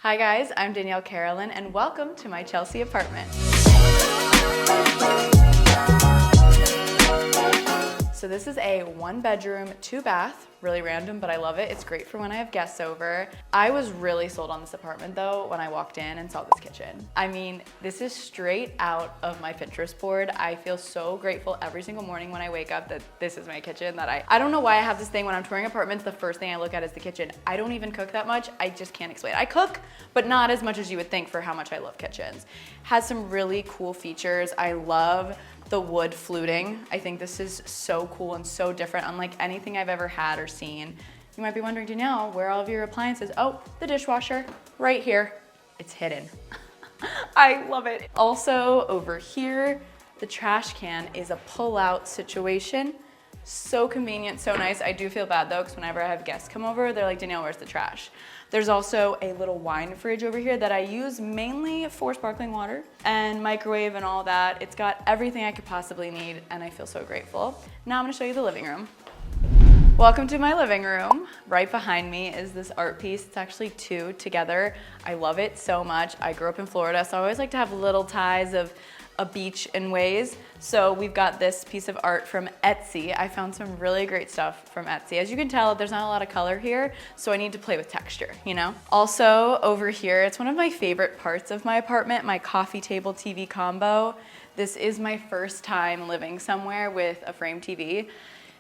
Hi guys, I'm Danielle Carolyn and welcome to my Chelsea apartment. So this is a 1-bedroom, 2-bath, really random, but I love it. It's great for when I have guests over. I was really sold on this apartment though when I walked in and saw this kitchen. I mean, this is straight out of my Pinterest board. I feel so grateful every single morning when I wake up that this is my kitchen. I don't know why I have this thing when I'm touring apartments, the first thing I look at is the kitchen. I don't even cook that much. I just can't explain it. I cook, but not as much as you would think for how much I love kitchens. Has some really cool features. I love the wood fluting. I think this is so cool and so different, unlike anything I've ever had or seen. You might be wondering, Danielle, where are all of your appliances? Oh, the dishwasher, right here. It's hidden. I love it. Also over here, the trash can is a pull-out situation. So convenient, so nice. I do feel bad though, because whenever I have guests come over, they're like, Danielle, where's the trash? There's also a little wine fridge over here that I use mainly for sparkling water and microwave and all that. It's got everything I could possibly need and I feel so grateful. Now I'm gonna show you the living room. Welcome to my living room. Right behind me is this art piece. It's actually 2 together. I love it so much. I grew up in Florida, so I always like to have little ties of a beach in ways. So we've got this piece of art from Etsy. I found some really great stuff from Etsy. As you can tell, there's not a lot of color here, so I need to play with texture, you know? Also over here, it's one of my favorite parts of my apartment, my coffee table TV combo. This is my first time living somewhere with a frame TV.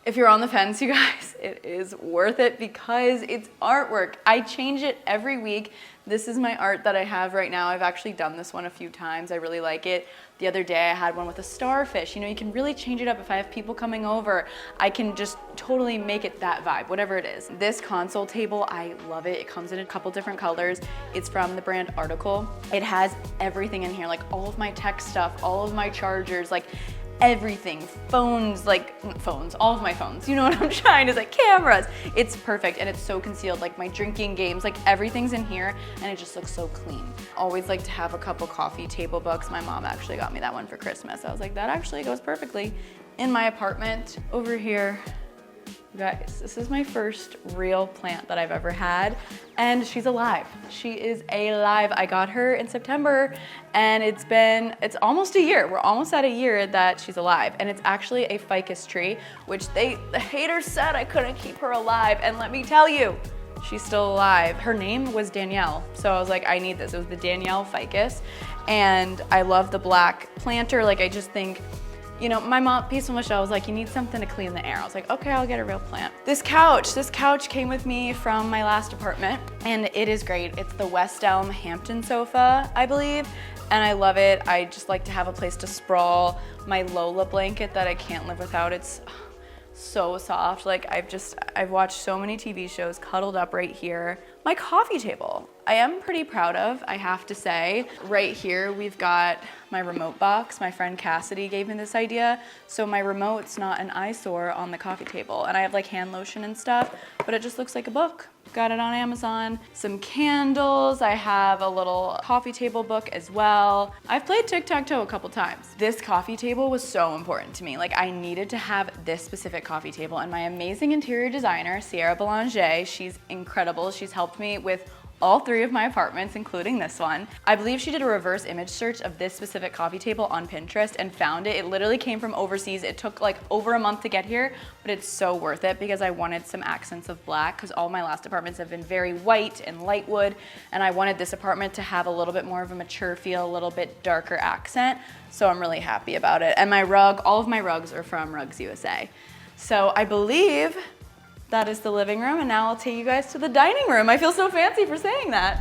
If you're on the fence, you guys, it is worth it because it's artwork. I change it every week. This is my art that I have right now. I've actually done this one a few times. I really like it. The other day I had one with a starfish. You know, you can really change it up. If I have people coming over, I can just totally make it that vibe, whatever it is. This console table, I love it. It comes in a couple different colors. It's from the brand Article. It has everything in here, like all of my tech stuff, all of my chargers, like everything, phones, all of my phones, you know what I'm trying to say, cameras. It's perfect and it's so concealed, like my drinking games, like everything's in here and it just looks so clean. Always like to have a couple coffee table books. My mom actually got me that one for Christmas. I was like, that actually goes perfectly in my apartment. Over here, guys, this is my first real plant that I've ever had and she's alive. She is alive. I got her in September and it's almost a year. We're almost at a year that she's alive and it's actually a ficus tree, which the haters said I couldn't keep her alive, and let me tell you, she's still alive. Her name was Danielle, so I was like, I need this. It was the Danielle ficus and I love the black planter. Like I just think, you know, my mom, Peaceful Michelle, was like, you need something to clean the air. I was like, okay, I'll get a real plant. This couch came with me from my last apartment and it is great. It's the West Elm Hampton sofa, I believe, and I love it. I just like to have a place to sprawl. My Lola blanket that I can't live without, it's so soft. Like I've watched so many TV shows cuddled up right here. My coffee table, I am pretty proud of, I have to say. Right here, we've got my remote box. My friend Cassidy gave me this idea. So my remote's not an eyesore on the coffee table. And I have like hand lotion and stuff, but it just looks like a book. Got it on Amazon. Some candles. I have a little coffee table book as well. I've played tic-tac-toe a couple times. This coffee table was so important to me. Like I needed to have this specific coffee table, and my amazing interior designer, Sierra Belanger, she's incredible. She's helped me with all 3 of my apartments, including this one. I believe she did a reverse image search of this specific coffee table on Pinterest and found it. It literally came from overseas. It took like over a month to get here, but it's so worth it because I wanted some accents of black because all my last apartments have been very white and light wood, and I wanted this apartment to have a little bit more of a mature feel, a little bit darker accent. So I'm really happy about it. And my rug, all of my rugs are from Rugs USA. So I believe that is the living room, and now I'll take you guys to the dining room. I feel so fancy for saying that.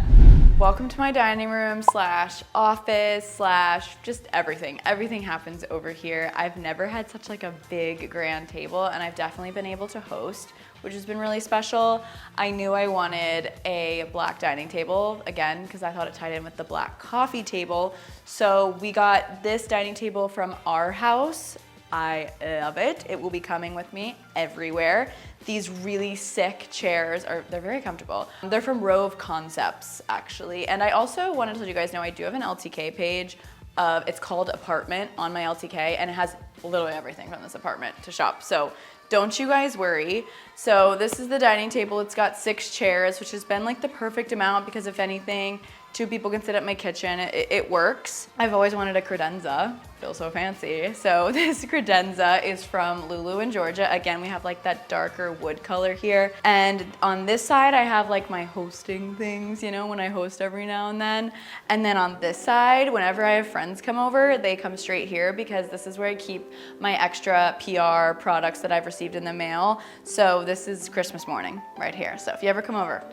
Welcome to my dining room slash office slash just everything. Everything happens over here. I've never had such like a big grand table, and I've definitely been able to host, which has been really special. I knew I wanted a black dining table, again, because I thought it tied in with the black coffee table. So we got this dining table from our house. I love it. It will be coming with me everywhere. These really sick chairs they're very comfortable. They're from Rove Concepts, actually. And I also wanted to let you guys know I do have an LTK page. It's called Apartment on my LTK, and it has literally everything from this apartment to shop. So don't you guys worry. So this is the dining table. It's got 6 chairs, which has been like the perfect amount because if anything, 2 people can sit at my kitchen. It works. I've always wanted a credenza. Feels so fancy. So this credenza is from Lulu in Georgia. Again, we have like that darker wood color here. And on this side, I have like my hosting things, you know, when I host every now and then. And then on this side, whenever I have friends come over, they come straight here because this is where I keep my extra PR products that I've received in the mail. So this is Christmas morning right here. So if you ever come over,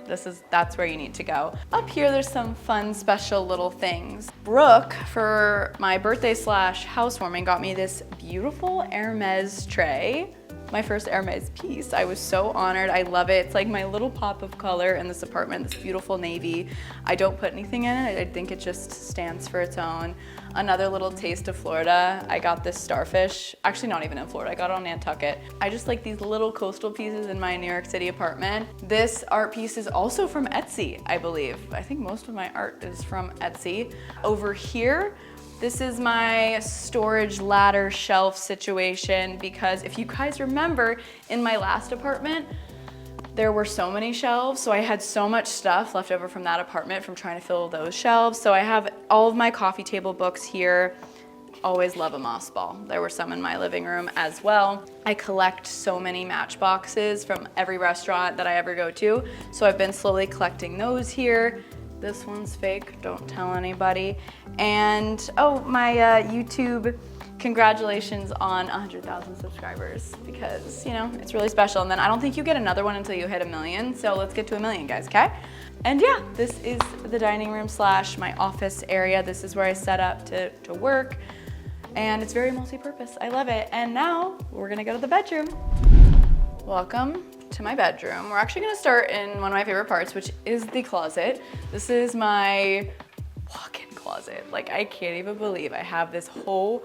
that's where you need to go. Up here, there's some fun, special little things. Brooke, for my birthday / housewarming, got me this beautiful Hermes tray. My first Hermes piece. I was so honored. I love it. It's like my little pop of color in this apartment, this beautiful navy. I don't put anything in it. I think it just stands for its own. Another little taste of Florida. I got this starfish, actually not even in Florida, I got it on Nantucket. I just like these little coastal pieces in my New York City apartment. This art piece is also from Etsy, I believe. I think most of my art is from Etsy. Over here, this is my storage ladder shelf situation because if you guys remember, in my last apartment, there were so many shelves, so I had so much stuff left over from that apartment from trying to fill those shelves. So I have all of my coffee table books here. Always love a moss ball. There were some in my living room as well. I collect so many matchboxes from every restaurant that I ever go to, so I've been slowly collecting those here. This one's fake, don't tell anybody. And oh, my YouTube, congratulations on 100,000 subscribers because, you know, it's really special. And then I don't think you get another one until you hit 1 million. So let's get to 1 million, guys, okay? And yeah, this is the dining room / my office area. This is where I set up to work. And it's very multi-purpose. I love it. And now we're gonna go to the bedroom. Welcome to my bedroom. We're actually gonna start in one of my favorite parts, which is the closet. This is my walk-in closet. Like, I can't even believe I have this whole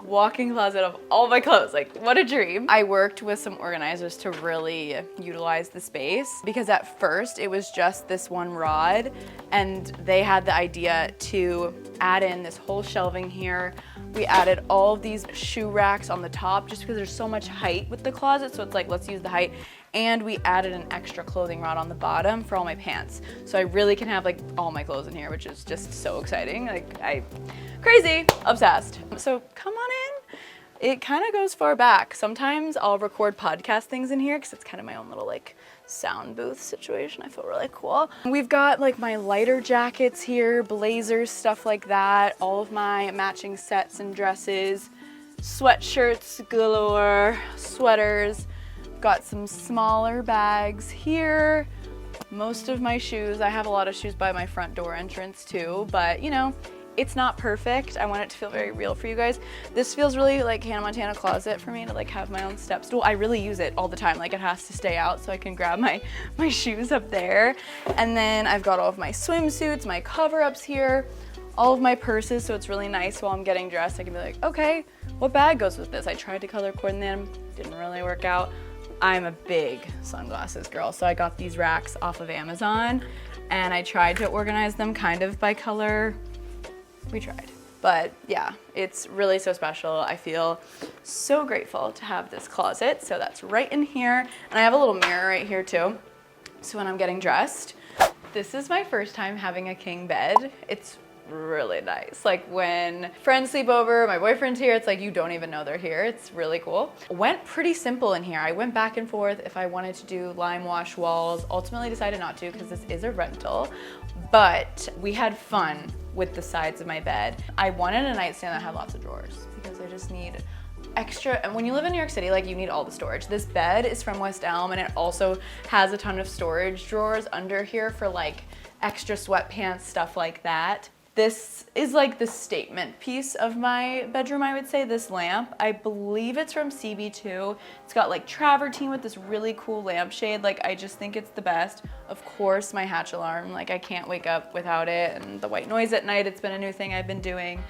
walk-in closet of all my clothes. Like, what a dream. I worked with some organizers to really utilize the space because at first it was just this one rod and they had the idea to add in this whole shelving here. We added all of these shoe racks on the top just because there's so much height with the closet. So it's like, let's use the height. And we added an extra clothing rod on the bottom for all my pants. So I really can have like all my clothes in here, which is just so exciting. Like, crazy, obsessed. So come on in. It kind of goes far back. Sometimes I'll record podcast things in here because it's kind of my own little like sound booth situation. I feel really cool. We've got like my lighter jackets here, blazers, stuff like that. All of my matching sets and dresses, sweatshirts galore, sweaters. Got some smaller bags here. Most of my shoes, I have a lot of shoes by my front door entrance too, but you know, it's not perfect. I want it to feel very real for you guys. This feels really like Hannah Montana closet for me to like have my own step stool. I really use it all the time. Like, it has to stay out so I can grab my shoes up there. And then I've got all of my swimsuits, my cover-ups here, all of my purses, so it's really nice while I'm getting dressed. I can be like, okay, what bag goes with this? I tried to color coordinate them, didn't really work out. I'm a big sunglasses girl, so I got these racks off of Amazon and I tried to organize them kind of by color. We tried, but yeah, it's really so special. I feel so grateful to have this closet. So that's right in here. And I have a little mirror right here too. So when I'm getting dressed, this is my first time having a king bed. It's really nice. Like, when friends sleep over, my boyfriend's here, it's like you don't even know they're here. It's really cool. Went pretty simple in here. I went back and forth if I wanted to do lime wash walls. Ultimately decided not to because this is a rental, but we had fun with the sides of my bed. I wanted a nightstand that had lots of drawers because I just need extra. And when you live in New York City, like, you need all the storage. This bed is from West Elm and it also has a ton of storage drawers under here for like extra sweatpants, stuff like that. This is like the statement piece of my bedroom, I would say, this lamp. I believe it's from CB2. It's got like travertine with this really cool lampshade. Like, I just think it's the best. Of course, my hatch alarm, like, I can't wake up without it. And the white noise at night, it's been a new thing I've been doing.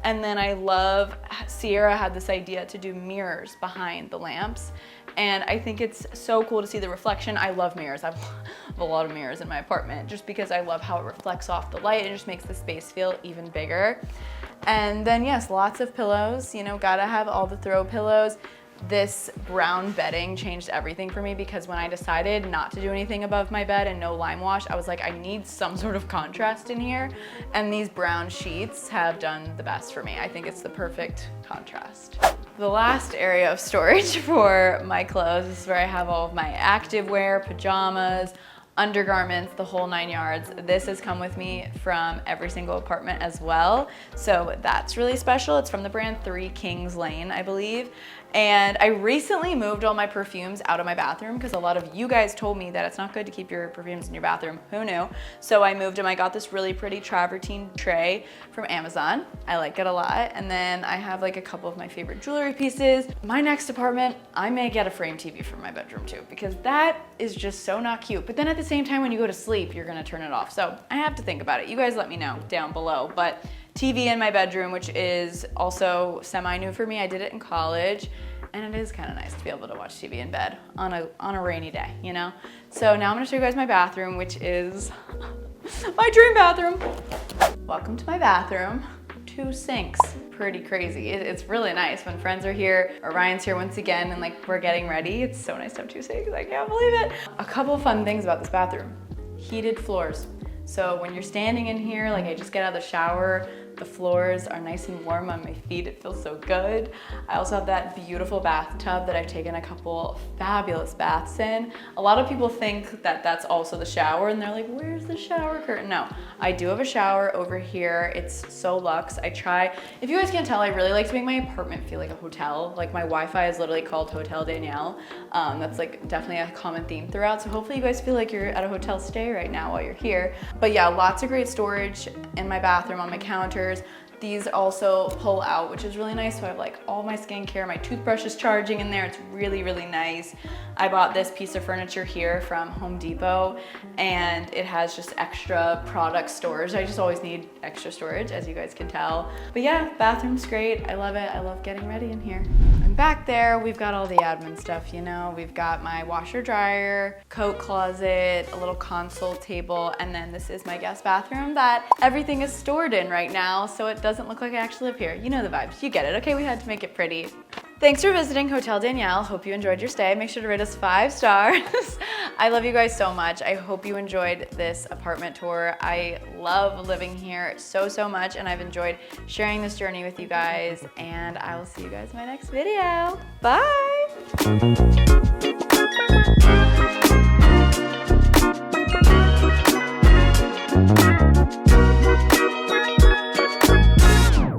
And then I love, Sierra had this idea to do mirrors behind the lamps. And I think it's so cool to see the reflection. I love mirrors. I have a lot of mirrors in my apartment just because I love how it reflects off the light. It just makes the space feel even bigger. And then yes, lots of pillows. You know, gotta have all the throw pillows. This brown bedding changed everything for me because when I decided not to do anything above my bed and no lime wash, I was like, I need some sort of contrast in here. And these brown sheets have done the best for me. I think it's the perfect contrast. The last area of storage for my clothes is where I have all of my activewear, pajamas, undergarments, the whole 9 yards. This has come with me from every single apartment as well. So that's really special. It's from the brand 3 Kings Lane, I believe. And I recently moved all my perfumes out of my bathroom because a lot of you guys told me that it's not good to keep your perfumes in your bathroom. Who knew? So I moved them. I got this really pretty travertine tray from Amazon. I like it a lot. And then I have like a couple of my favorite jewelry pieces. My next apartment, I may get a frame TV for my bedroom too, because that is just so not cute. But then at the same time, when you go to sleep, you're gonna turn it off. So I have to think about it. You guys let me know down below. But TV in my bedroom, which is also semi-new for me. I did it in college, and it is kind of nice to be able to watch TV in bed on a rainy day, you know? So now I'm gonna show you guys my bathroom, which is my dream bathroom. Welcome to my bathroom. 2 sinks, pretty crazy. It's really nice when friends are here, or Ryan's here once again, and like we're getting ready. It's so nice to have 2 sinks, I can't believe it. A couple fun things about this bathroom. Heated floors. So when you're standing in here, like I just get out of the shower, the floors are nice and warm on my feet. It feels so good. I also have that beautiful bathtub that I've taken a couple fabulous baths in. A lot of people think that that's also the shower and they're like, where's the shower curtain? No, I do have a shower over here. It's so luxe. I try, if you guys can't tell, I really like to make my apartment feel like a hotel. Like my Wi-Fi is literally called Hotel Danielle. That's like definitely a common theme throughout. So hopefully you guys feel like you're at a hotel stay right now while you're here. But yeah, lots of great storage in my bathroom on my counters. These also pull out, which is really nice. So I have like all my skincare, my toothbrush is charging in there. It's really, really nice. I bought this piece of furniture here from Home Depot, and it has just extra product storage. I just always need extra storage, as you guys can tell. But yeah, bathroom's great. I love it. I love getting ready in here. And back there, we've got all the admin stuff, you know. We've got my washer dryer, coat closet, a little console table, and then this is my guest bathroom that everything is stored in right now, so it doesn't look like I actually live here. You know the vibes, you get it. Okay, we had to make it pretty. Thanks for visiting Hotel Danielle. Hope you enjoyed your stay. Make sure to rate us 5 stars. I love you guys so much. I hope you enjoyed this apartment tour. I love living here so, so much, and I've enjoyed sharing this journey with you guys, and I will see you guys in my next video. Bye.